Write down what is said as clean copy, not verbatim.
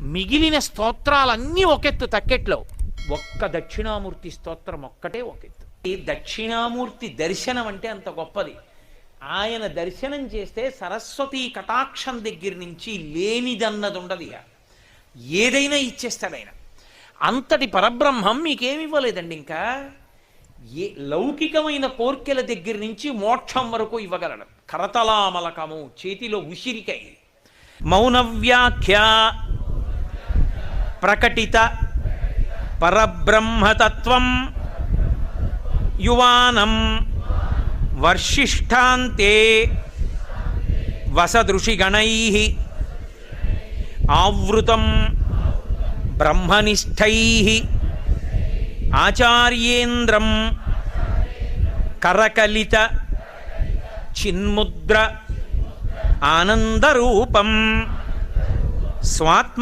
మిగిలిన స్తోత్రాలన్నీ ఒకెత్తు తక్కెట్లో, ఒక్క దక్షిణామూర్తి స్తోత్రం ఒక్కటే ఒకెత్తు. ఈ దక్షిణామూర్తి దర్శనం అంటే అంత గొప్పది. ఆయన దర్శనం చేస్తే సరస్వతీ కటాక్షం దగ్గర నుంచి లేనిదన్నది ఉండదు. ఇక ఏదైనా ఇచ్చేస్తాడు ఆయన. అంతటి పరబ్రహ్మం మీకేమి ఇవ్వలేదండి. ఇంకా ఏ లౌకికమైన కోర్కెల దగ్గర నుంచి మోక్షం వరకు ఇవ్వగలడు. కరతలామలకము, చేతిలో ఉసిరికై, మౌనవ్యాఖ్య ప్రకటిత పరబ్రహ్మతత్వం యువానం వర్షిష్ఠాంతే వసదృషిగణైః ఆవృతం బ్రహ్మనిష్టైః ఆచార్యేంద్రం కరకలిత చిన్ముద్ర ఆనందరూపం స్వాత్మ